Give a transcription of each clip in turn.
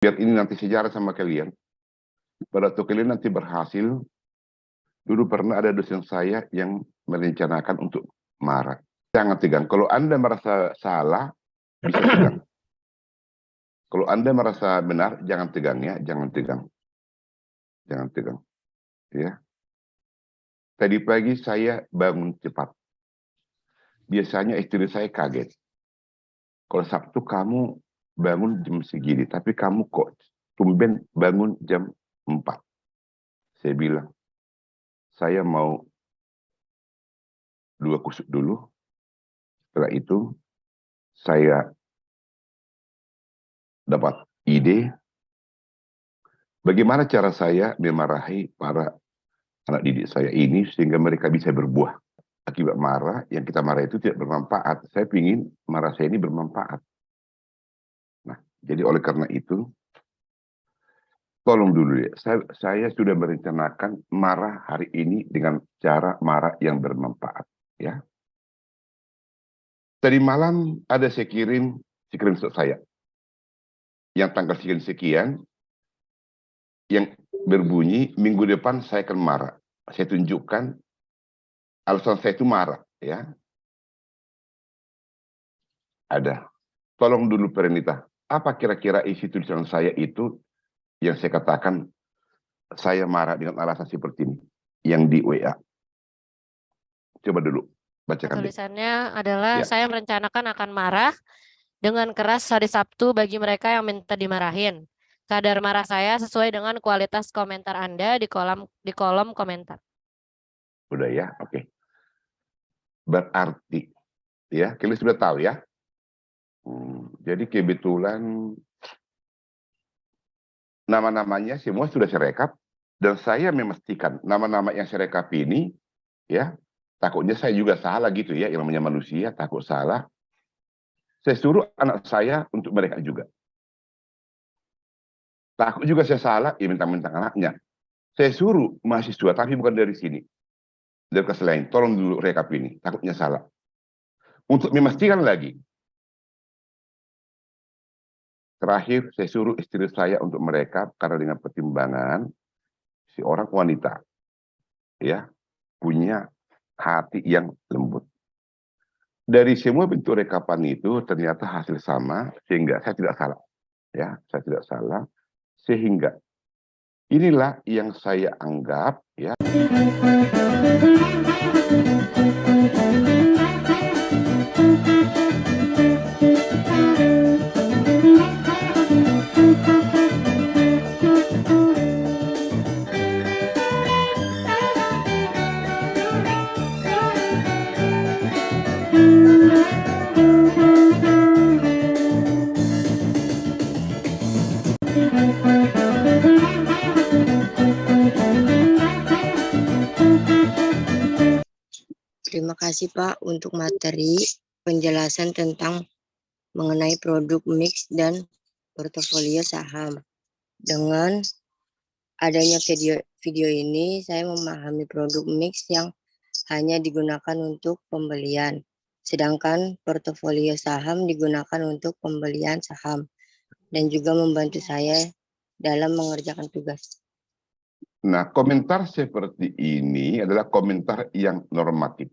biar ini nanti sejarah sama kalian. Pada waktu kalian nanti berhasil, dulu pernah ada dosen saya yang merencanakan untuk marah. Jangan tegang. Kalau Anda merasa salah, bisa tegang. Kalau Anda merasa benar, jangan tegang ya, jangan tegang. Jangan tegang. Ya. Tadi pagi saya bangun cepat. Biasanya istri saya kaget. Kalau Sabtu kamu bangun jam segini, tapi kamu kok tumben bangun jam 4. Saya bilang, saya mau 2 kusuk dulu. Setelah itu, saya dapat ide bagaimana cara saya memarahi para anak didik saya ini sehingga mereka bisa berbuah. Akibat marah, yang kita marah itu tidak bermanfaat. Saya ingin marah saya ini bermanfaat. Nah, jadi oleh karena itu, tolong dulu ya, saya sudah merencanakan marah hari ini dengan cara marah yang bermanfaat. Ya. Tadi malam ada saya kirim screenshot saya. Yang tanggal sekian, yang berbunyi minggu depan saya akan marah. Saya tunjukkan alasan saya itu marah. Ya. Ada. Tolong dulu Perenita, apa kira-kira isi tulisan saya itu yang saya katakan saya marah dengan alasan seperti ini yang di WA. Coba dulu bacakan. Tulisannya adalah Ya. saya merencanakan akan marah dengan keras hari Sabtu bagi mereka yang minta dimarahin. Kadar marah saya sesuai dengan kualitas komentar Anda di kolom komentar. Udah ya, oke. Berarti ya, kalian sudah tahu ya. Jadi kebetulan nama-namanya semua sudah saya rekap dan saya memastikan nama-nama yang saya rekap ini ya, takutnya saya juga salah gitu ya, yang namanya manusia takut salah. Saya suruh anak saya untuk mereka juga. Takut juga saya salah, ya mentang-mentang anaknya. Saya suruh mahasiswa, tapi bukan dari sini. Dari kelas lain, tolong dulu rekap ini, takutnya salah. Untuk memastikan lagi, terakhir saya suruh istri saya untuk merekap, karena dengan pertimbangan, si orang wanita, ya, punya hati yang lembut. Dari semua bentuk rekapan itu, ternyata hasil sama, sehingga saya tidak salah. Ya, saya tidak salah, sehingga inilah yang saya anggap, ya. Terima kasih Pak untuk materi penjelasan tentang mengenai produk mix dan portofolio saham. Dengan adanya video ini, saya memahami produk mix yang hanya digunakan untuk pembelian, sedangkan portofolio saham digunakan untuk pembelian saham, dan juga membantu saya dalam mengerjakan tugas. Nah, komentar seperti ini adalah komentar yang normatif.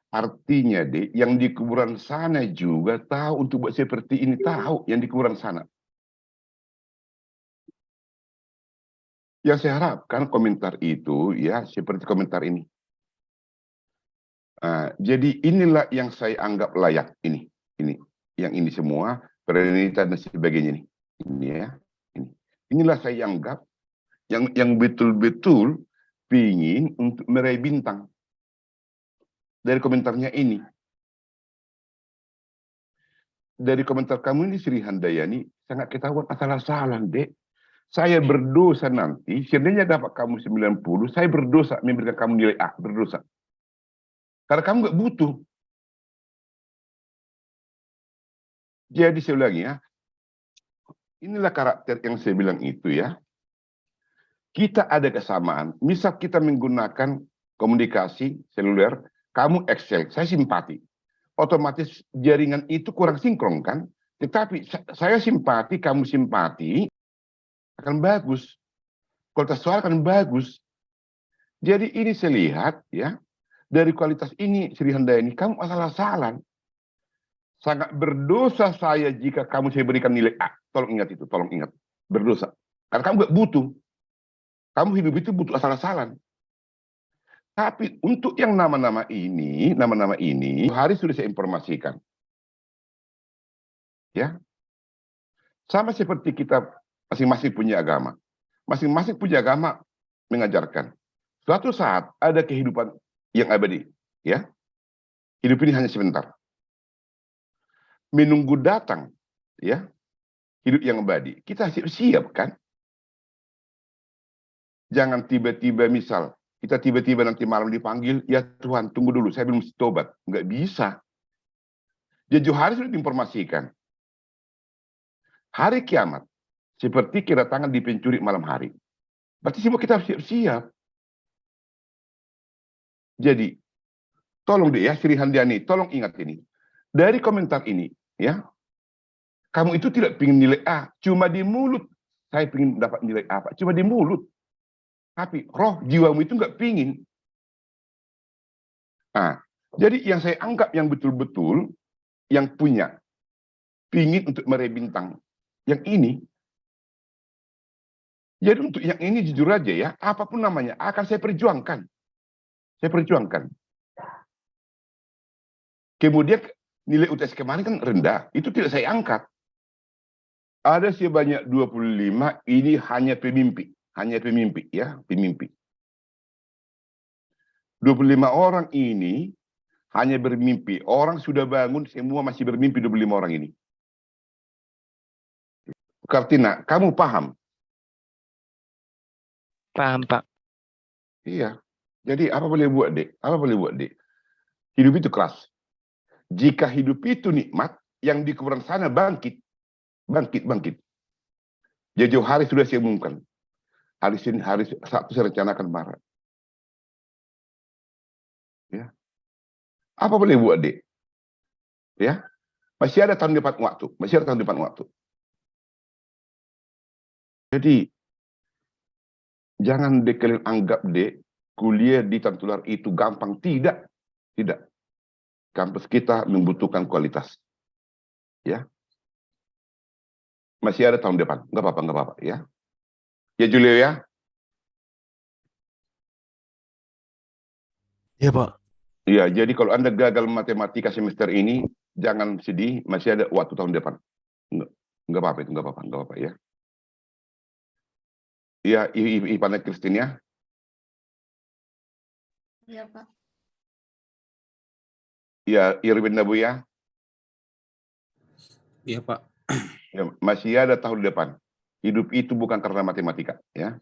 Artinya, yang di kuburan sana juga tahu untuk buat seperti ini, tahu yang di kuburan sana. Yang saya harapkan komentar itu, ya, seperti komentar ini. Jadi inilah yang saya anggap layak, ini. Yang ini semua, Perenita dan sebagainya ini. Ini ya, ini. Inilah saya anggap yang betul-betul pingin untuk meraih bintang dari komentarnya ini. Dari komentar kamu ini Sri Handayani sangat ketahuan salah-salah, Dek. Saya berdosa nanti, seandainya dapat kamu 90, saya berdosa memberikan kamu nilai A, berdosa. Karena kamu nggak butuh. Jadi saya ulangi ya, inilah karakter yang saya bilang itu ya. Kita ada kesamaan. Misal kita menggunakan komunikasi seluler, kamu Excel, saya simpati. Otomatis jaringan itu kurang sinkron kan? Tetapi saya simpati, kamu simpati, akan bagus. Kualitas suara akan bagus. Jadi ini saya lihat ya, dari kualitas ini Sri Handayani, kamu asal-asalan. Sangat berdosa saya jika kamu saya berikan nilai A. Tolong ingat itu, tolong ingat. Berdosa. Karena kamu gak butuh. Kamu hidup itu butuh asal-asalan. Tapi untuk yang nama-nama ini, hari sudah saya informasikan. Ya. Sama seperti kita masing-masing punya agama. Masing-masing punya agama mengajarkan. Suatu saat ada kehidupan yang abadi. Ya. Hidup ini hanya sebentar. Menunggu datang. Ya. Hidup yang abadi. Kita siap-siap kan? Jangan tiba-tiba misal, kita tiba-tiba nanti malam dipanggil, ya Tuhan tunggu dulu, saya belum tobat. Nggak bisa. Jauh hari sudah diinformasikan. Hari kiamat, seperti kedatangan di pencuri malam hari. Berarti semua kita siap-siap. Jadi, tolong deh ya Sri Handayani, tolong ingat ini. Dari komentar ini, ya, kamu itu tidak ingin nilai A, cuma di mulut. Saya ingin dapat nilai A, cuma di mulut. Tapi roh jiwamu itu nggak pingin. Nah, jadi yang saya anggap yang betul-betul, yang punya, pingin untuk meraih bintang. Yang ini. Jadi untuk yang ini jujur aja ya, apapun namanya, akan saya perjuangkan. Saya perjuangkan. Kemudian nilai UTS kemarin kan rendah, itu tidak saya angkat. Ada sebanyak 25, ini hanya pemimpi. Hanya pemimpi, ya, pemimpi. 25 orang ini hanya bermimpi. Orang sudah bangun, semua masih bermimpi 25 orang ini. Kartina, kamu paham? Paham, Pak. Iya. Jadi apa boleh buat, Dek? Apa boleh buat, Dek? Hidup itu keras. Jika hidup itu nikmat, yang di kuburan sana bangkit. Bangkit. Jauh hari sudah saya umumkan. Hari Sabtu saya rencanakan marah. Ya. Apa boleh buat, Dek? Ya. Masih ada tahun depan waktu. Jadi, jangan Dek kalian anggap, Dek, kuliah di Tantular itu gampang. Tidak. Kampus kita membutuhkan kualitas. Ya. Masih ada tahun depan. Nggak apa-apa, ya. Ya, Julio ya. Iya, Pak. Iya, jadi kalau Anda gagal matematika semester ini, jangan sedih, masih ada waktu tahun depan. Nggak apa-apa ya. Iya, Ipana Kristin ya. Iya, Pak. Iya, Irwin Nabu ya. Iya, Pak. Ya, masih ada tahun depan. Hidup itu bukan karena matematika, ya.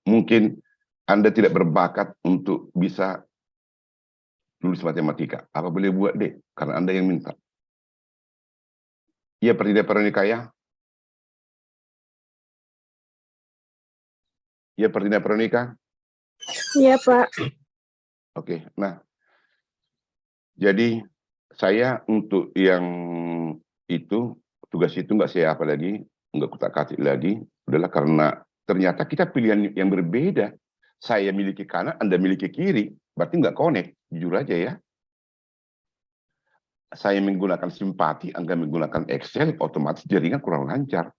Mungkin Anda tidak berbakat untuk bisa lulus matematika. Apa boleh buat, Dek? Karena Anda yang minta. Iya, Pertida Veronica ya. Iya, Pertida Veronica. Iya, Pak. Oke, nah. Jadi, saya untuk yang itu, tugas itu nggak saya apa lagi, nggak kutak-katik lagi, adalah karena ternyata kita pilihan yang berbeda. Saya miliki kanan, Anda miliki kiri, berarti nggak connect, jujur aja ya. Saya menggunakan simpati, Anda menggunakan Excel, otomatis jaringan kurang lancar.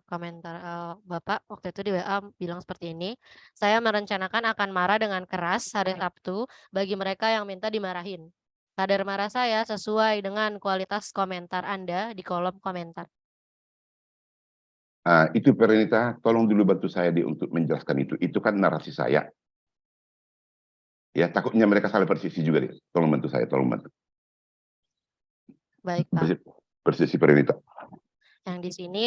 Komentar Bapak waktu itu di WA bilang seperti ini, saya merencanakan akan marah dengan keras hari Sabtu bagi mereka yang minta dimarahin. Kadar marah saya sesuai dengan kualitas komentar Anda di kolom komentar. Itu Perenita, tolong dulu bantu saya untuk menjelaskan itu. Itu kan narasi saya. Ya, takutnya mereka salah persisi juga. Tolong bantu saya, tolong bantu. Baik, Pak. Persisi Perenita. Yang di sini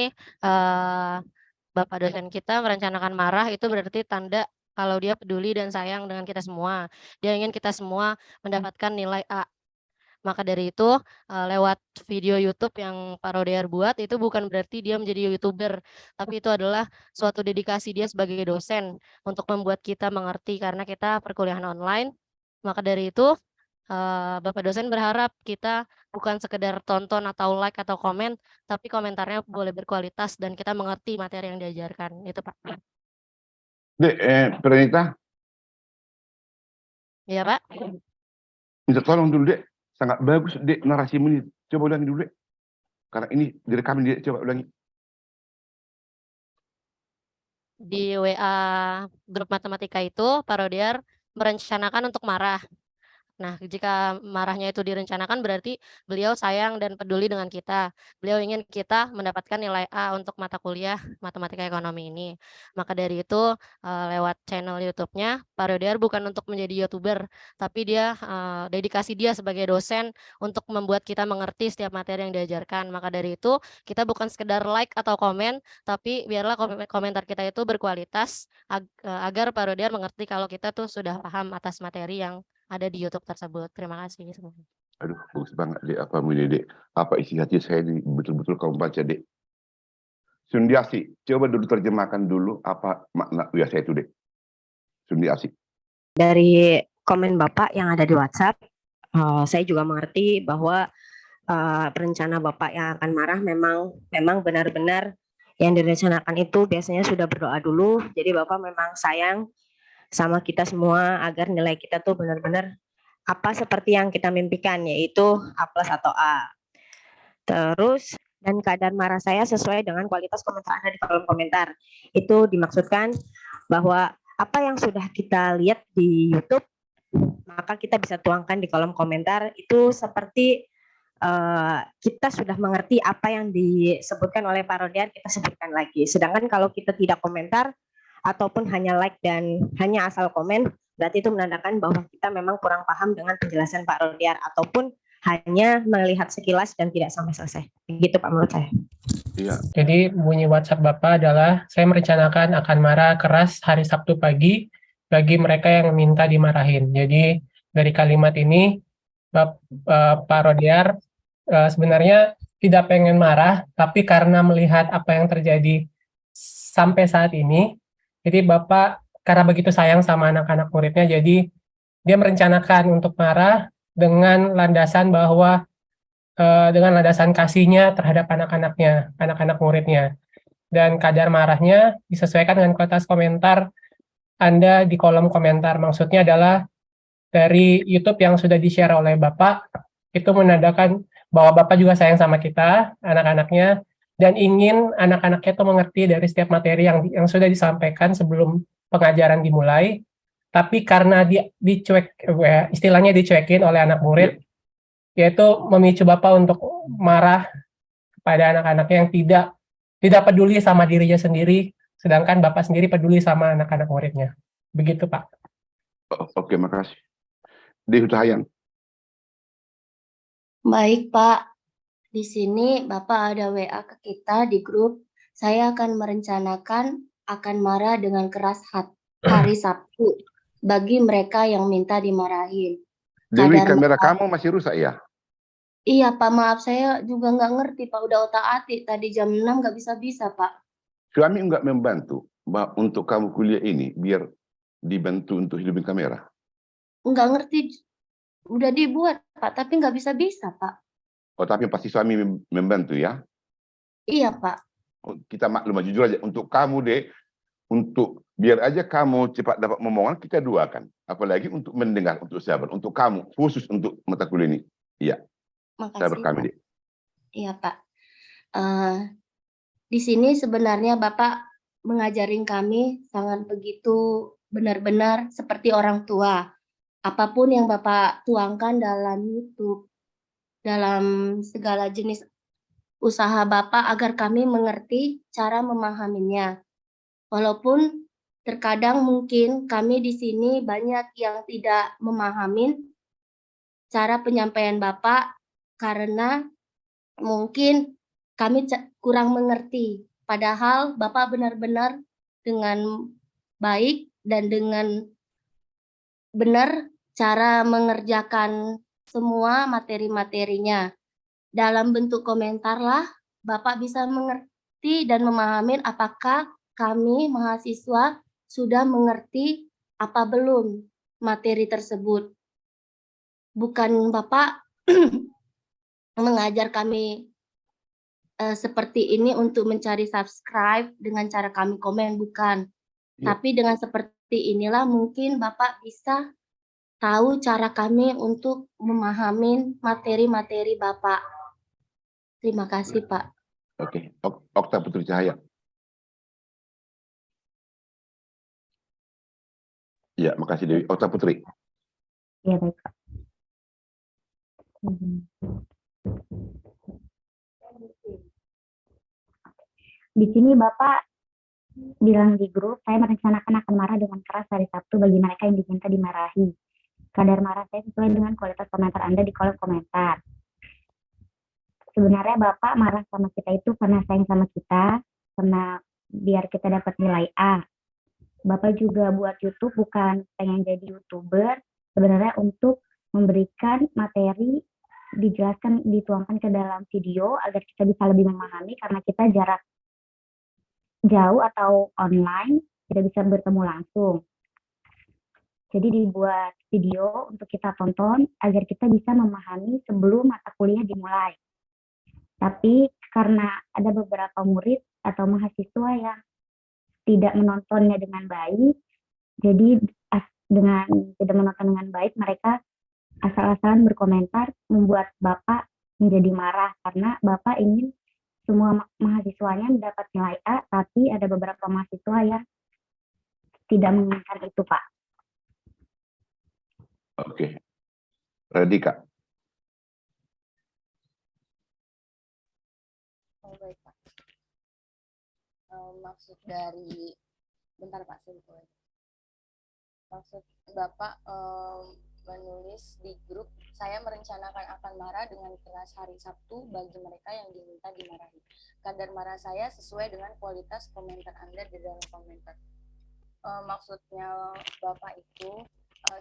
Bapak dosen kita merencanakan marah itu berarti tanda kalau dia peduli dan sayang dengan kita semua. Dia ingin kita semua mendapatkan nilai A. Maka dari itu lewat video YouTube yang Pak Rodear buat itu bukan berarti dia menjadi YouTuber, tapi itu adalah suatu dedikasi dia sebagai dosen untuk membuat kita mengerti karena kita perkuliahan online. Maka dari itu Bapak dosen berharap kita bukan sekedar tonton atau like atau komen, tapi komentarnya boleh berkualitas dan kita mengerti materi yang diajarkan, itu Pak. Dek, Pranita, Iya Pak? minta tolong dulu Dek. Sangat bagus Dek narasimu ini. Coba ulangi dulu Dek. Karena ini direkam Dek, coba ulangi. Di WA grup matematika itu, Pak Rodiar merencanakan untuk marah. Nah, jika marahnya itu direncanakan berarti beliau sayang dan peduli dengan kita. Beliau ingin kita mendapatkan nilai A untuk mata kuliah matematika ekonomi ini. Maka dari itu, lewat channel YouTube-nya, Pak Rodiar bukan untuk menjadi YouTuber, tapi dia dedikasi dia sebagai dosen untuk membuat kita mengerti setiap materi yang diajarkan. Maka dari itu, kita bukan sekedar like atau komen, tapi biarlah komentar kita itu berkualitas agar Pak Rodiar mengerti kalau kita tuh sudah paham atas materi yang ada di YouTube tersebut. Terima kasih semuanya. Aduh, bagus banget Dek. Apa ini Dek? Apa isi hati saya ini betul-betul kamu baca Dek. Sundiasi, coba dulu terjemahkan dulu apa makna biasa itu Dek. Sundiasi. Dari komen Bapak yang ada di WhatsApp, saya juga mengerti bahwa rencana Bapak yang akan marah memang benar-benar yang direncanakan itu biasanya sudah berdoa dulu. Jadi Bapak memang sayang sama kita semua agar nilai kita tuh benar-benar apa seperti yang kita mimpikan, yaitu A+ atau A. Terus dan kadar marah saya sesuai dengan kualitas komentar Anda di kolom komentar. Itu dimaksudkan bahwa apa yang sudah kita lihat di YouTube, maka kita bisa tuangkan di kolom komentar. Itu seperti kita sudah mengerti apa yang disebutkan oleh Pak Rodiar, kita sebutkan lagi. Sedangkan kalau kita tidak komentar, ataupun hanya like dan hanya asal komen, berarti itu menandakan bahwa kita memang kurang paham dengan penjelasan Pak Rodiar, ataupun hanya melihat sekilas dan tidak sampai selesai. Begitu Pak menurut saya. Iya. Jadi bunyi WhatsApp Bapak adalah, saya merencanakan akan marah keras hari Sabtu pagi bagi mereka yang minta dimarahin. Jadi dari kalimat ini Pak Rodiar sebenarnya tidak pengen marah, tapi karena melihat apa yang terjadi sampai saat ini, jadi Bapak karena begitu sayang sama anak-anak muridnya, jadi dia merencanakan untuk marah dengan landasan bahwa dengan landasan kasihnya terhadap anak-anaknya, anak-anak muridnya. Dan kadar marahnya disesuaikan dengan kualitas komentar Anda di kolom komentar. Maksudnya adalah dari YouTube yang sudah di-share oleh Bapak, itu menandakan bahwa Bapak juga sayang sama kita, anak-anaknya, dan ingin anak-anaknya itu mengerti dari setiap materi yang sudah disampaikan sebelum pengajaran dimulai, tapi karena istilahnya dicuekin oleh anak murid, yaitu memicu Bapak untuk marah kepada anak-anaknya yang tidak peduli sama dirinya sendiri, sedangkan Bapak sendiri peduli sama anak-anak muridnya. Begitu Pak. Oke, makasih. Di Hutahayang. Baik Pak, di sini Bapak ada WA ke kita di grup. Saya akan merencanakan akan marah dengan keras hari Sabtu bagi mereka yang minta dimarahin. Dewi, Kadar kamera marah- kamu masih rusak ya? Iya Pak, maaf saya juga nggak ngerti Pak, udah otak-atik tadi jam 6 nggak bisa-bisa Pak. Suami enggak membantu untuk kamu kuliah ini biar dibantu untuk hidupin kamera? Nggak ngerti, udah dibuat Pak, tapi nggak bisa-bisa Pak. Oh, tapi pasti suami membantu ya? Iya Pak. Oh, kita maklum jujur aja untuk kamu deh, untuk biar aja kamu cepat dapat momongan, kita duakan. Apalagi untuk mendengar, untuk sabar, untuk kamu, khusus untuk mata kuliah ini. Iya, sabar Makasih kami Pak. deh. Iya Pak. Di sini sebenarnya Bapak mengajarin kami sangat begitu benar-benar seperti orang tua. Apapun yang Bapak tuangkan dalam YouTube, dalam segala jenis usaha Bapak agar kami mengerti cara memahaminya. Walaupun terkadang mungkin kami di sini banyak yang tidak memahami cara penyampaian Bapak karena mungkin kami kurang mengerti. Padahal Bapak benar-benar dengan baik dan dengan benar cara mengerjakan semua materi-materinya. Dalam bentuk komentarlah Bapak bisa mengerti dan memahami apakah kami mahasiswa sudah mengerti apa belum materi tersebut. bukan Bapak mengajar kami seperti ini untuk mencari subscribe dengan cara kami komen, bukan. Ya. Tapi dengan seperti inilah mungkin Bapak bisa tahu cara kami untuk memahami materi-materi Bapak. Terima kasih, Pak. Oke, Okta Putri Cahaya. Ya, makasih Dewi. Okta Putri. Ya, baik, Pak. Di sini Bapak bilang di grup, saya merencanakan akan marah dengan keras hari Sabtu bagi mereka yang diminta dimarahi. Kadar marah saya sesuai dengan kualitas komentar Anda di kolom komentar. Sebenarnya Bapak marah sama kita itu karena sayang sama kita, karena biar kita dapat nilai A. Bapak juga buat YouTube bukan pengen jadi YouTuber, sebenarnya untuk memberikan materi, dijelaskan, dituangkan ke dalam video agar kita bisa lebih memahami karena kita jarak jauh atau online, tidak bisa bertemu langsung. Jadi dibuat video untuk kita tonton agar kita bisa memahami sebelum mata kuliah dimulai. Tapi karena ada beberapa murid atau mahasiswa yang tidak menontonnya dengan baik, jadi dengan tidak menonton dengan baik, mereka asal-asalan berkomentar membuat Bapak menjadi marah karena Bapak ingin semua mahasiswanya mendapat nilai A, tapi ada beberapa mahasiswa yang tidak menginginkan itu, Pak. Oke. Radika. Oh, baik, Pak. Maksud dari, bentar Pak, saya maksud Bapak menulis di grup, saya merencanakan akan marah dengan keras hari Sabtu bagi mereka yang diminta dimarahi. Kadar marah saya sesuai dengan kualitas komentar Anda di dalam komentar. Maksudnya Bapak itu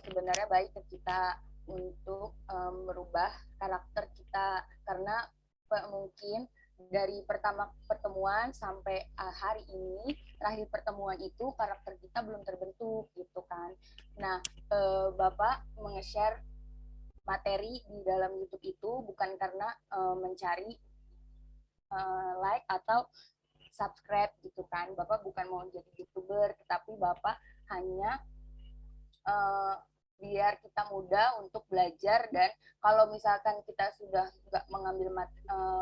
sebenarnya baik ke kita untuk merubah karakter kita, karena mungkin dari pertama pertemuan sampai hari ini, terakhir pertemuan itu karakter kita belum terbentuk gitu kan. Nah, Bapak menge-share materi di dalam YouTube itu bukan karena mencari like atau subscribe gitu kan. Bapak bukan mau jadi YouTuber, tetapi Bapak hanya biar kita mudah untuk belajar, dan kalau misalkan kita sudah nggak mengambil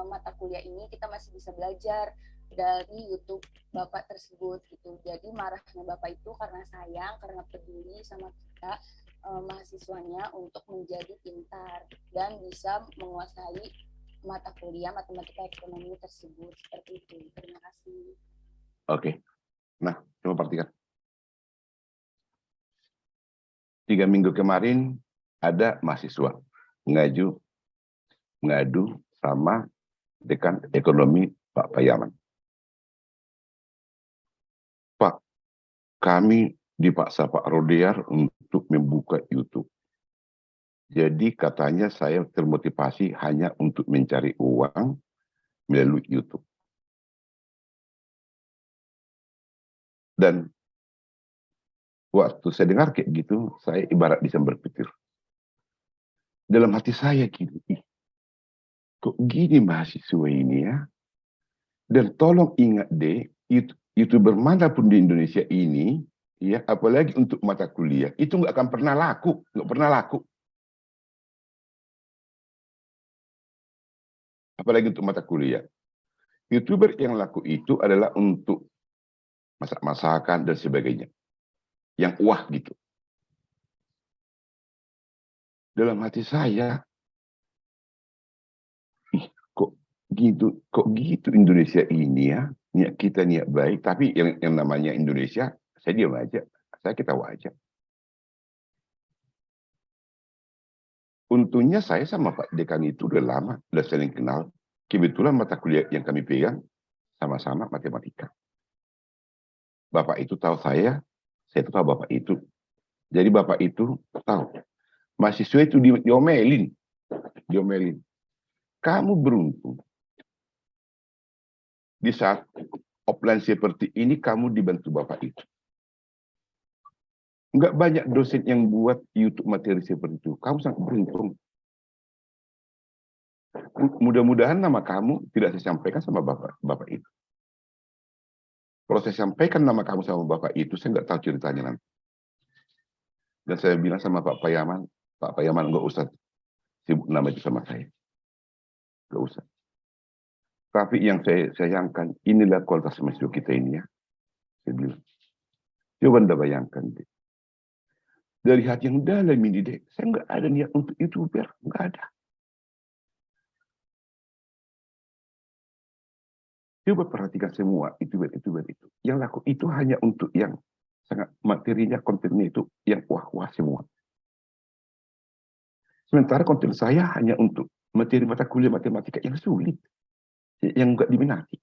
mata kuliah ini, kita masih bisa belajar dari YouTube Bapak tersebut gitu. Jadi marahnya Bapak itu karena sayang, karena peduli sama kita mahasiswanya untuk menjadi pintar dan bisa menguasai mata kuliah matematika ekonomi tersebut. Seperti itu. Terima kasih. Oke. Nah, coba perhatikan. 3 minggu kemarin ada mahasiswa ngadu sama dekan ekonomi Pak Payaman. Pak, kami dipaksa Pak Rodear untuk membuka YouTube. Jadi katanya saya termotivasi hanya untuk mencari uang melalui YouTube. Dan waktu saya dengar kayak gitu, saya ibarat bisa berpikir. Dalam hati saya gitu, kok gini mahasiswa ini ya? Dan tolong ingat deh, YouTuber manapun di Indonesia ini, ya apalagi untuk mata kuliah, itu nggak akan pernah laku, nggak pernah laku. Apalagi untuk mata kuliah. YouTuber yang laku itu adalah untuk masak-masakan dan sebagainya. Yang wah gitu. Dalam hati saya, kok gitu Indonesia ini ya, niat kita niat baik, tapi yang namanya Indonesia, saya diam aja, saya ketawa aja. Untungnya saya sama Pak Dekan itu udah lama, udah saling kenal. Kebetulan mata kuliah yang kami pegang sama-sama matematika. Bapak itu tahu saya itu tahu Bapak itu. Jadi Bapak itu tahu, mahasiswa itu diomelin. Kamu beruntung. Di saat offline seperti ini, kamu dibantu Bapak itu. Nggak banyak dosen yang buat YouTube materi seperti itu. Kamu sangat beruntung. Mudah-mudahan nama kamu tidak saya sampaikan sama bapak itu. Kalau saya sampaikan nama kamu sama bapak itu, saya nggak tahu ceritanya nanti. Dan saya bilang sama Pak Payaman nggak usah sibuk nama itu sama saya. Nggak usah. Tapi yang saya sayangkan, inilah kualitas mahasiswa kita ini ya. Saya bilang. Coba Anda bayangkan, deh. Dari hati yang dalam ini, deh. Saya nggak ada niat untuk YouTuber. Nggak ada. Coba perhatikan semua YouTuber itu. Yang laku itu hanya untuk yang sangat materinya, kontennya itu yang wah-wah semua. Sementara konten saya hanya untuk materi mata kuliah matematika yang sulit. Yang nggak diminati.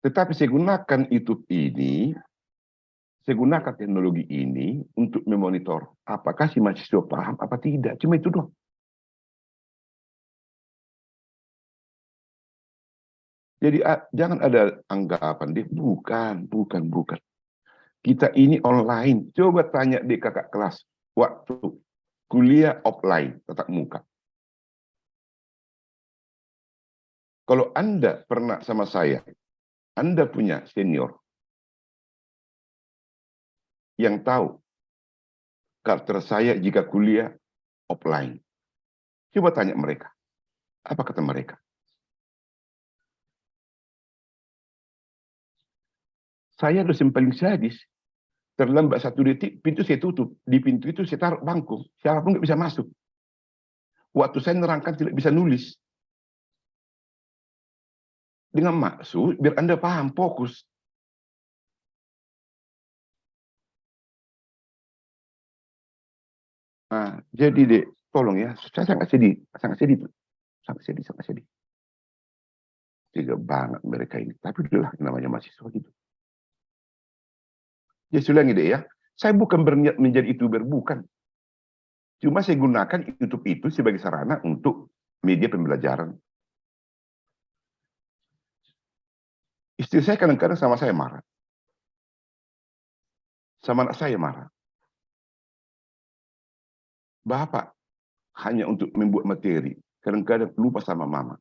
Tetapi saya gunakan YouTube ini, saya gunakan teknologi ini untuk memonitor apakah si mahasiswa paham apa tidak. Cuma itu doang. Jadi jangan ada anggapan deh, bukan. Kita ini online. Coba tanya di kakak kelas waktu kuliah offline tatap muka. Kalau Anda pernah sama saya, Anda punya senior yang tahu karakter saya jika kuliah offline. Coba tanya mereka. Apa kata mereka? Saya dosen paling sadis. Terlambat 1 detik, pintu saya tutup. Di pintu itu saya taruh bangku. Siapapun nggak bisa masuk. Waktu saya nerangkan tidak bisa nulis. Dengan maksud, biar Anda paham, fokus. Nah, jadi deh, tolong ya, saya sangat sedih. Sangat sedih. Tiga banget mereka ini. Tapi itulah namanya mahasiswa gitu. Ya, saya ulangi deh ya. Saya bukan berniat menjadi YouTuber, bukan. Cuma saya gunakan YouTube itu sebagai sarana untuk media pembelajaran. Istri saya kadang-kadang sama saya marah. Sama anak saya marah. Bapak hanya untuk membuat materi. Kadang-kadang lupa sama mama.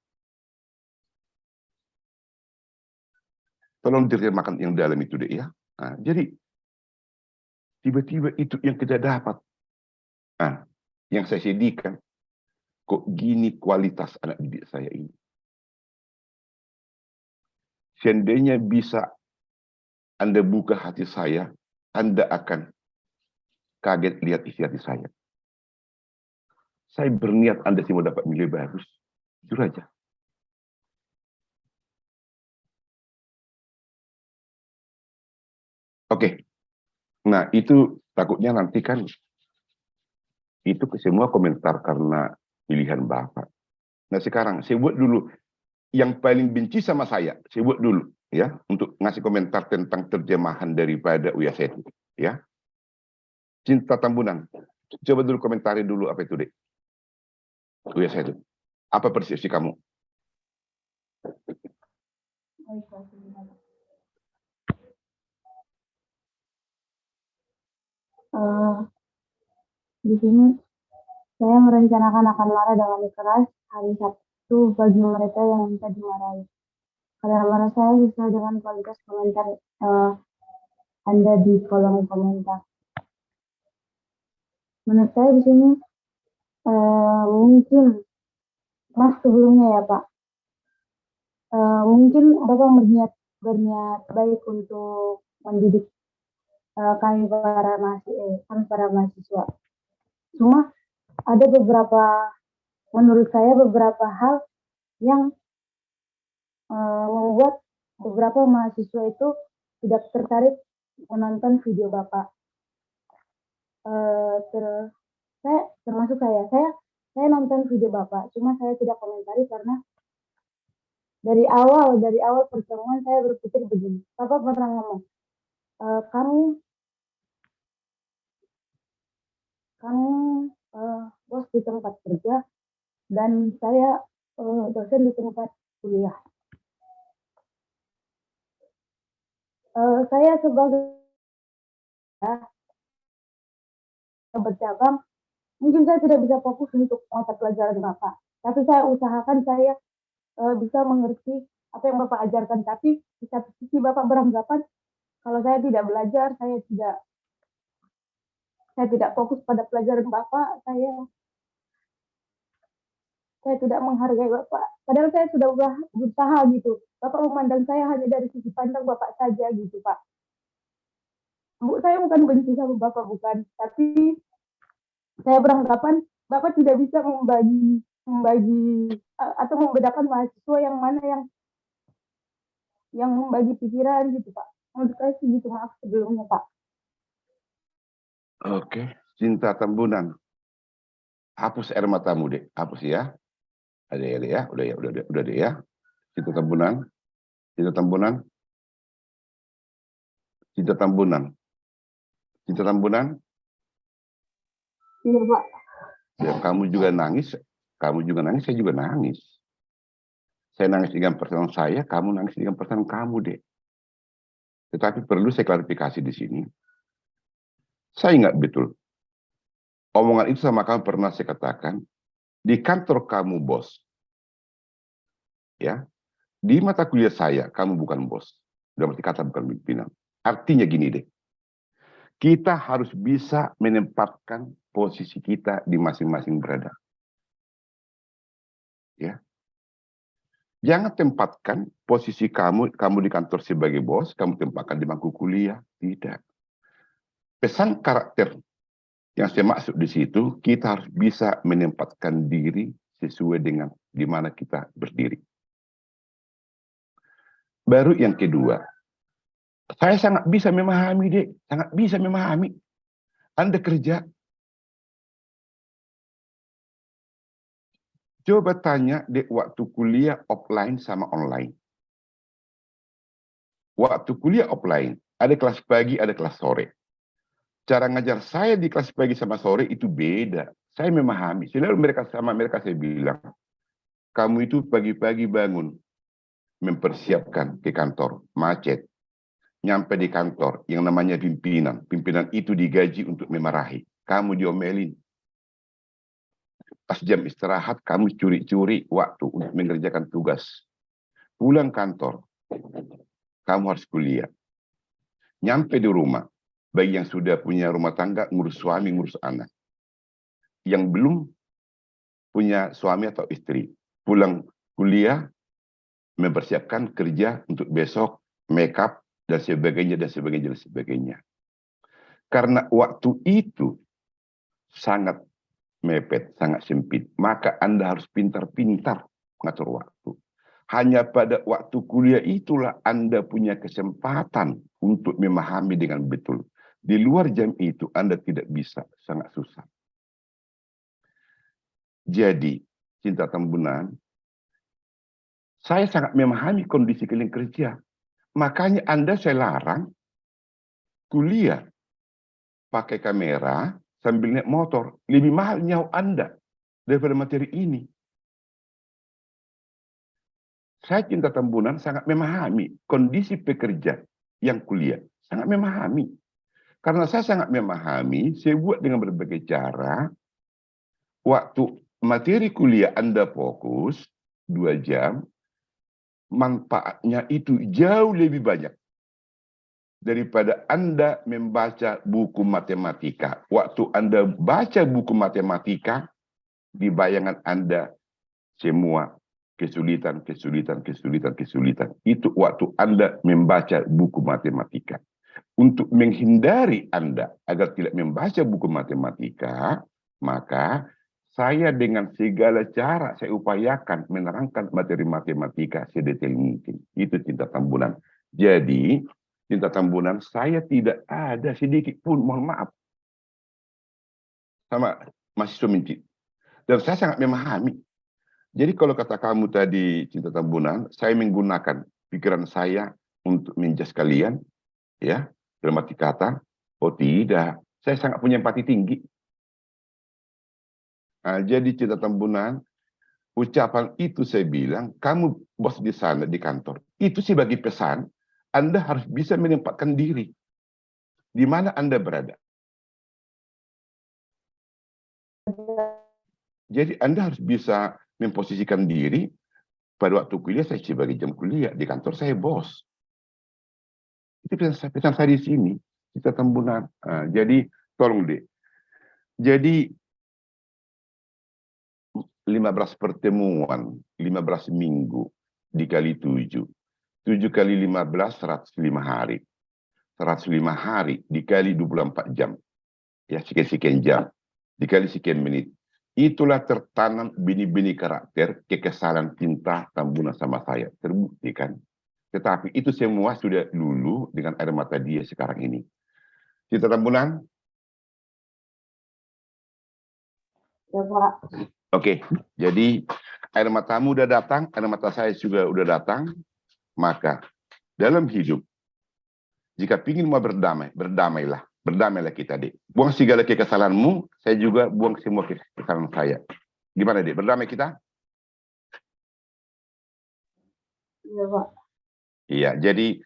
Tolong diterjemahkan yang dalam itu deh ya. Nah, jadi tiba-tiba itu yang kita dapat. Nah, yang saya sedihkan, kok gini kualitas anak didik saya ini. Seandainya bisa Anda buka hati saya, Anda akan kaget lihat isi hati saya. Saya berniat Anda semua dapat nilai bagus. Jujur aja. Oke. Nah, itu takutnya nanti kan itu semua komentar karena pilihan Bapak. Nah, sekarang saya buat dulu yang paling benci sama saya buat dulu ya untuk ngasih komentar tentang terjemahan daripada Uya Setu ya. Cinta Tambunan. Coba dulu komentari dulu apa itu, Dek. Uya Setu. Apa persepsi kamu? Di sini saya merencanakan akan marah dengan keras hari Sabtu bagi mereka yang minta dimarahi. Karena marah saya sesuai dengan kualitas komentar Anda di kolom komentar. Menurut saya di sini mungkin Mas sebelumnya ya Pak, mungkin Bapak berniat baik untuk mendidik kami para mahasiswa. Cuma ada menurut saya beberapa hal yang membuat beberapa mahasiswa itu tidak tertarik menonton video Bapak. Termasuk saya nonton video Bapak, cuma saya tidak komentari karena dari awal pertemuan saya berpikir begini. Bapak pernah ngomong, kamu bos di tempat kerja dan saya dosen di tempat kuliah. Saya sebagai bercabang, mungkin saya tidak bisa fokus untuk mata pelajaran Bapak. Tapi saya usahakan saya bisa mengerti apa yang Bapak ajarkan. Tapi di satu sisi Bapak beranggapan kalau saya tidak belajar, saya tidak fokus pada pelajaran Bapak, saya tidak menghargai Bapak. Padahal saya sudah berusaha gitu. Bapak memandang saya hanya dari sisi pandang Bapak saja gitu, Pak. Saya bukan benci sama Bapak, bukan. Tapi saya beranggapan Bapak tidak bisa membagi atau membedakan mahasiswa yang mana yang membagi pikiran gitu, Pak. Menurut saya sih gitu, maaf sebelumnya, Pak. Oke, Cinta Tambunan. Hapus air matamu, Dek. Hapus ya. Ada ya, Dek ya. Udah deh ya. Cinta Tambunan. Cinta Tambunan. Cinta Tambunan. Cinta Tambunan. Iya, Pak. Ya, kamu juga nangis, saya juga nangis. Saya nangis dengan perasaan saya, kamu nangis dengan perasaan kamu, Dek. Tetapi perlu saya klarifikasi di sini. Saya ingat betul. Omongan itu sama kamu pernah saya katakan, di kantor kamu bos. Ya. Di mata kuliah saya, kamu bukan bos. Sudah berarti kata bukan pimpinan. Artinya gini, Dek. Kita harus bisa menempatkan posisi kita di masing-masing berada. Ya. Jangan tempatkan posisi kamu di kantor sebagai bos, kamu tempatkan di bangku kuliah. Tidak. Pesan karakter yang saya maksud di situ, kita harus bisa menempatkan diri sesuai dengan di mana kita berdiri. Baru yang kedua, saya sangat bisa memahami, Dek. Sangat bisa memahami. Anda kerja. Coba tanya, Dek, waktu kuliah offline sama online. Waktu kuliah offline, ada kelas pagi, ada kelas sore. Cara ngajar saya di kelas pagi sama sore itu beda. Saya memahami. Selalu mereka saya bilang, kamu itu pagi-pagi bangun, mempersiapkan ke kantor, macet. Nyampe di kantor, yang namanya pimpinan. Pimpinan itu digaji untuk memarahi. Kamu diomelin. Pas jam istirahat, kamu curi-curi waktu untuk mengerjakan tugas. Pulang kantor, kamu harus kuliah. Nyampe di rumah, bagi yang sudah punya rumah tangga, ngurus suami, ngurus anak. Yang belum punya suami atau istri, pulang kuliah, mempersiapkan kerja untuk besok, make up, dan sebagainya, dan sebagainya, dan sebagainya. Karena waktu itu sangat mepet, sangat sempit, maka Anda harus pintar-pintar mengatur waktu. Hanya pada waktu kuliah itulah Anda punya kesempatan untuk memahami dengan betul. Di luar jam itu Anda tidak bisa, sangat susah. Jadi, Cinta Tambunan, saya sangat memahami kondisi kalian kerja. Makanya Anda saya larang kuliah pakai kamera sambil naik motor. Lebih mahal nyawa Anda daripada materi ini. Saya Cinta Tambunan sangat memahami kondisi pekerja yang kuliah. Sangat memahami. Karena saya sangat memahami, saya buat dengan berbagai cara. Waktu materi kuliah Anda fokus 2 jam, manfaatnya itu jauh lebih banyak daripada Anda membaca buku matematika. Waktu Anda baca buku matematika, di bayangan Anda semua kesulitan. Itu waktu Anda membaca buku matematika. Untuk menghindari Anda agar tidak membaca buku matematika, maka saya dengan segala cara saya upayakan menerangkan materi matematika sedetail mungkin. Itu Cinta Tambunan. Jadi, Cinta Tambunan, saya tidak ada sedikit pun, mohon maaf, sama mahasiswa Minci. Dan saya sangat memahami. Jadi kalau kata kamu tadi, Cinta Tambunan, saya menggunakan pikiran saya untuk menjas kalian, ya, dalam arti kata, oh tidak, saya sangat punya empati tinggi. Nah, jadi Cinta Tambunan, ucapan itu saya bilang, kamu bos di sana, di kantor. Itu sebagai pesan, Anda harus bisa menempatkan diri di mana Anda berada. Jadi Anda harus bisa memposisikan diri. Pada waktu kuliah saya sebagai jam kuliah, di kantor saya bos. Itu pesan saya di sini, kita Tambunan. Jadi tolong deh. Jadi 15 pertemuan, 15 minggu dikali 7. 7 kali 15, 105 hari. 105 hari dikali 24 jam. Ya, sekian jam. Dikali sekian menit. Itulah tertanam benih-benih karakter, kekesalan cinta Tambunan sama saya. Terbukti kan? Tetapi itu semua sudah lulu dengan air mata dia sekarang ini. Kita Tambunan? Ya, Pak. Oke, jadi air matamu udah datang, air mata saya juga udah datang. Maka dalam hidup, jika ingin mau berdamai, berdamailah. Berdamailah kita, Dek. Buang segala kekesalanmu, saya juga buang semua kekesalan saya. Gimana, Dek? Berdamai kita? Iya, Pak. Iya, jadi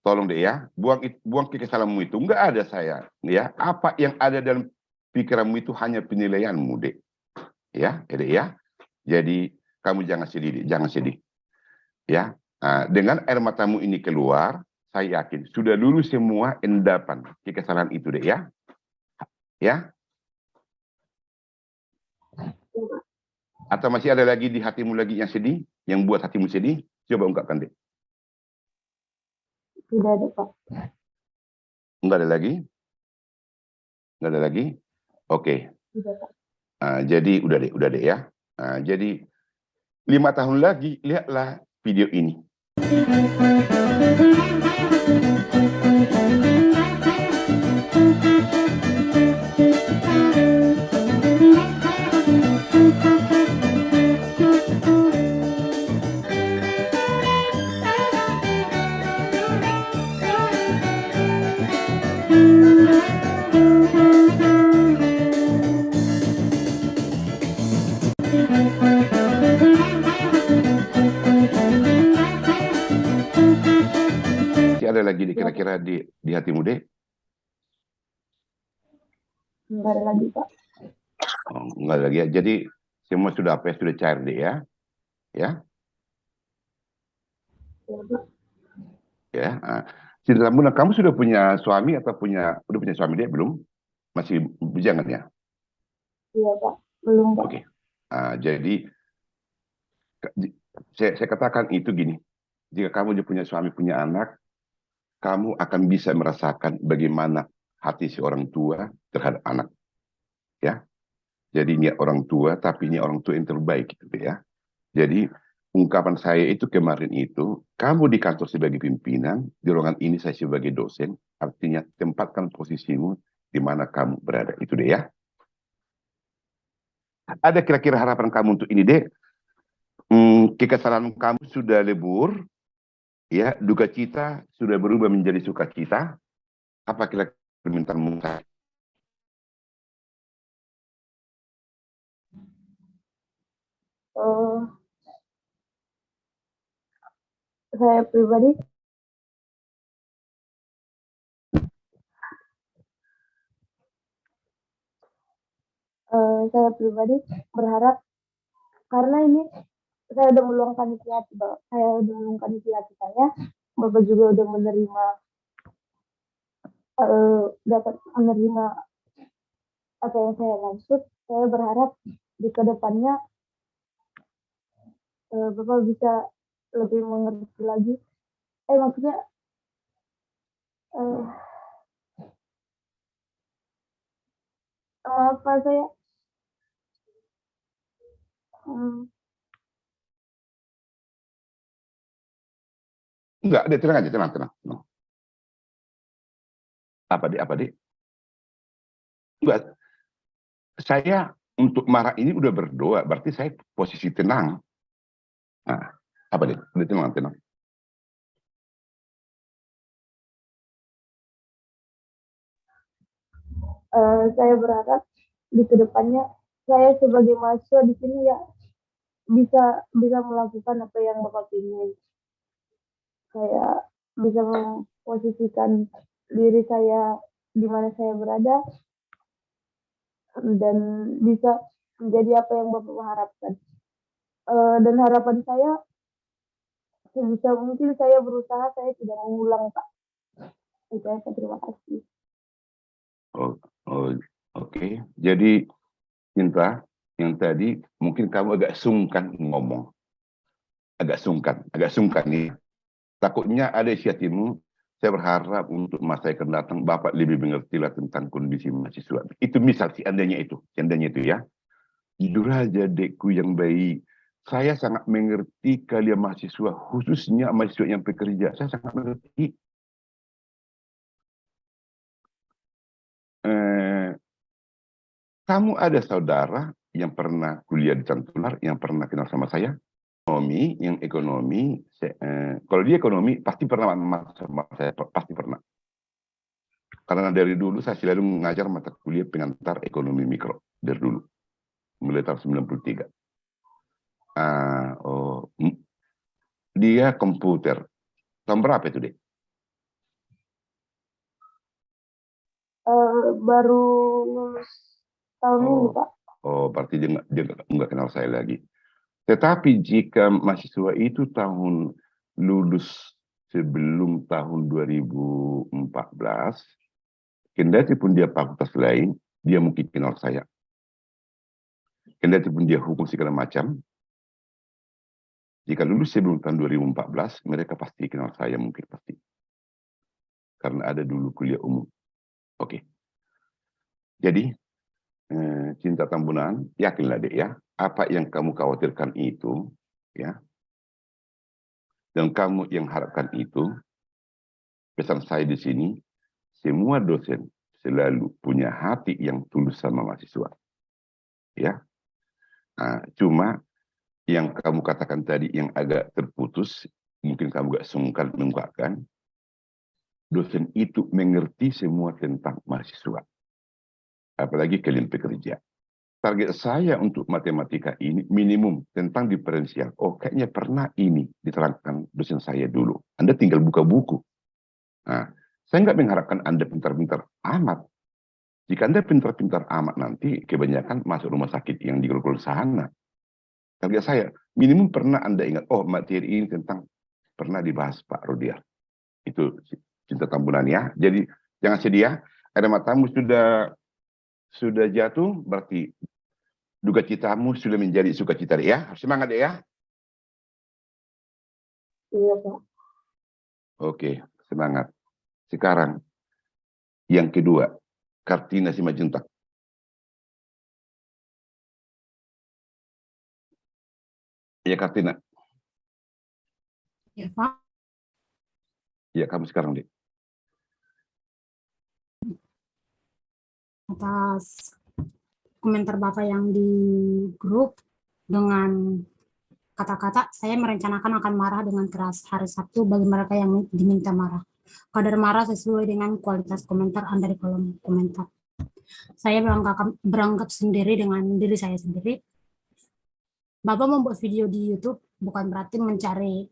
tolong deh ya, buang kekesalanmu itu. Enggak ada saya. Ya, apa yang ada dalam pikiranmu itu hanya penilaianmu, Dek. Ya, Dek ya. Jadi kamu jangan sedih, Dek. Jangan sedih. Ya, dengan air matamu ini keluar, saya yakin sudah dulu semua endapan kekesalan itu, Dek ya. Ya. Atau masih ada lagi di hatimu lagi yang sedih, yang buat hatimu sedih? Coba ungkapkan, Dek. Tidak ada, Pak. Enggak ada lagi? Enggak ada lagi? Oke. Tidak, Pak. Jadi udah deh ya. Jadi 5 tahun lagi lihatlah video ini. Ada lagi kira-kira di hatimu, Dek? Enggak ada lagi, Pak. Oh, enggak ada lagi ya. Jadi semua sudah apa ya, sudah cair, Dek ya. Ya. Ya. Tidak Tambunan, kamu sudah punya suami atau udah punya suami, Dek, belum? Masih bujangan ya? Iya, Pak. Belum, Pak. Oke. Jadi saya katakan itu gini. Jika kamu sudah punya suami, punya anak, kamu akan bisa merasakan bagaimana hati si orang tua terhadap anak. Ya. Jadi ini orang tua, tapi ini orang tua yang terbaik gitu ya. Jadi ungkapan saya itu kemarin itu, kamu di kantor sebagai pimpinan, di ruangan ini saya sebagai dosen, artinya tempatkan posisimu di mana kamu berada. Itu deh ya. Ada kira-kira harapan kamu untuk ini, Dek? Kekesalan kamu sudah lebur, ya, duka cita sudah berubah menjadi sukacita. Apa kira-kira permintaanmu? Saya pribadi berharap, karena ini saya udah meluangkan isi hati, Bapak. Saya udah meluangkan isi hati saya. Bapak juga udah menerima, dapat menerima apa yang saya maksud. Saya berharap di kedepannya Bapak bisa lebih mengerti lagi. Maksudnya apa saya Enggak, Dek, tenang aja, tenang. Apa, Dek? Enggak. Saya untuk marah ini udah berdoa, berarti saya posisi tenang. Nah, apa, Dek? Udah tenang. Saya berharap di kedepannya saya sebagai mahasiswa di sini ya bisa melakukan apa yang Bapak ingin. Kayak bisa memposisikan diri saya di mana saya berada dan bisa menjadi apa yang Bapak harapkan. Dan harapan saya sebisa mungkin saya berusaha saya tidak mengulang, Pak. Itu aja, terima kasih. Oke. Jadi Cinta, yang tadi mungkin kamu agak sungkan ngomong. Agak sungkan nih. Takutnya ada isi hatimu, saya berharap untuk masa yang akan datang Bapak lebih mengertilah tentang kondisi mahasiswa. Itu misal seandainya itu ya. Jujur aja dekku yang baik, saya sangat mengerti kalian mahasiswa, khususnya mahasiswa yang pekerja. Saya sangat mengerti. Kamu ada saudara yang pernah kuliah di Tantular, yang pernah kenal sama saya? Ekonomi, kalau dia ekonomi pasti pernah sama saya, pasti pernah. Karena dari dulu saya selalu mengajar mata kuliah pengantar ekonomi mikro dari dulu, mulai tahun 93. Dia komputer. Tahun berapa itu, Dek? Baru lulus tahun ini, Pak. Berarti dia nggak kenal saya lagi. Tetapi jika mahasiswa itu lulus sebelum tahun 2014, kendati pun dia fakultas lain, dia mungkin kenal saya. Kendati pun dia hukum segala macam, jika lulus sebelum tahun 2014, mereka pasti kenal saya, mungkin pasti. Karena ada dulu kuliah umum. Oke. Jadi, Cinta Tambunan, yakinlah Dek ya, apa yang kamu khawatirkan itu, ya, dan kamu yang harapkan itu, pesan saya di sini, semua dosen selalu punya hati yang tulus sama mahasiswa. Ya. Cuma yang kamu katakan tadi yang agak terputus, mungkin kamu gak sungkan mengungkapkan, dosen itu mengerti semua tentang mahasiswa. Apalagi kalian pekerja. Target saya untuk matematika ini minimum tentang diferensial. Kayaknya pernah ini diterangkan dosen saya dulu. Anda tinggal buka buku. Saya nggak mengharapkan Anda pintar-pintar amat. Jika Anda pintar-pintar amat nanti, kebanyakan masuk rumah sakit yang di Grogol sana. Target saya, minimum pernah Anda ingat, materi ini pernah dibahas Pak Rodiar. Itu Cinta Tambunan ya. Jadi jangan sedih, air matamu sudah jatuh, berarti duka citamu sudah menjadi sukacita ya. Semangat ya. Iya, Pak. Oke, semangat. Sekarang yang kedua, Kartina Simajuntak. Ya Kartina. Ya Pak. Ya kamu sekarang deh. Atas komentar Bapak yang di grup dengan kata-kata saya merencanakan akan marah dengan keras hari Sabtu bagi mereka yang diminta marah. Kadar marah sesuai dengan kualitas komentar Anda di kolom komentar. Saya beranggap sendiri dengan diri saya sendiri. Bapak membuat video di YouTube bukan berarti mencari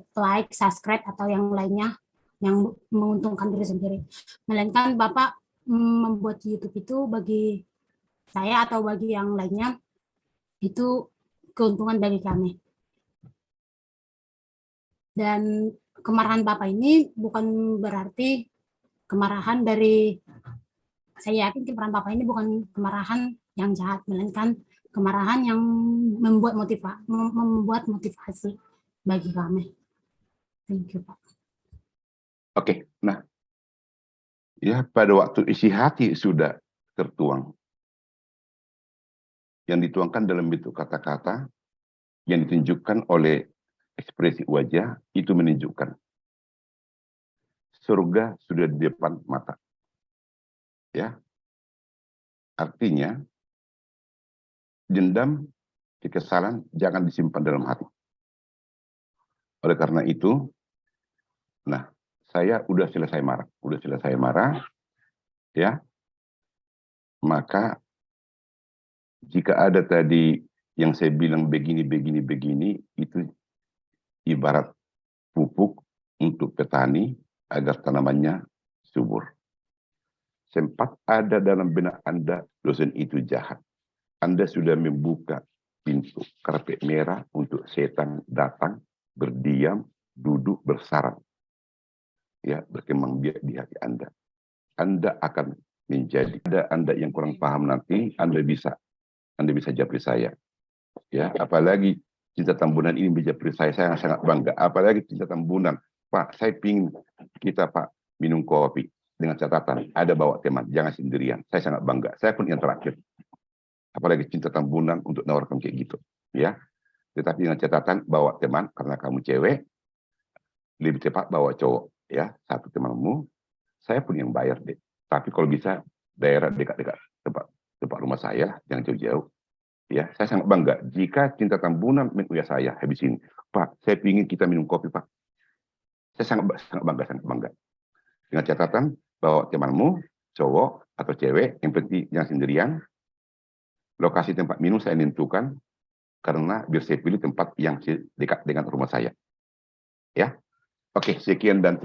like, subscribe atau yang lainnya yang menguntungkan diri sendiri. Melainkan Bapak membuat YouTube itu bagi saya atau bagi yang lainnya itu keuntungan bagi kami. Dan kemarahan Bapak ini bukan berarti kemarahan dari, saya yakin kemarahan Bapak ini bukan kemarahan yang jahat, melainkan kemarahan yang membuat motivasi bagi kami. Thank you, Pak. Oke, nah, ya pada waktu isi hati sudah tertuang. Yang dituangkan dalam bentuk kata-kata, yang ditunjukkan oleh ekspresi wajah, itu menunjukkan surga sudah di depan mata. Ya, artinya dendam, kekesalan jangan disimpan dalam hati. Oleh karena itu, nah, saya udah selesai marah, ya. Maka jika ada tadi yang saya bilang begini, itu ibarat pupuk untuk petani agar tanamannya subur. Sempat ada dalam benak Anda dosen itu jahat. Anda sudah membuka pintu karpet merah untuk setan datang, berdiam, duduk, bersarang. Ya, berkembang biak di hati Anda. Anda akan menjadi. Ada Anda yang kurang paham nanti, Anda bisa japri saya. Ya, apalagi Cinta Tambunan ini menjapri saya sangat bangga. Apalagi Cinta Tambunan, Pak, saya pingin kita Pak minum kopi dengan catatan ada bawa teman, jangan sendirian. Saya sangat bangga. Saya pun yang terakhir. Apalagi Cinta Tambunan untuk nawarkan kayak gitu, ya. Tetapi dengan catatan bawa teman karena kamu cewek, lebih cepat bawa cowok, ya. Satu temanmu, saya pun yang bayar deh. Tapi kalau bisa daerah dekat-dekat tempat rumah saya, jangan jauh-jauh. Ya, saya sangat bangga jika Cinta Tambunan menguya saya habis ini. Pak, saya ingin kita minum kopi, Pak. Saya sangat bangga. Dengan catatan bawa temanmu, cowok atau cewek, yang penting jangan sendirian. Lokasi tempat minum saya tentukan karena biar saya pilih tempat yang dekat dengan rumah saya. Ya, oke, sekian dan terima kasih.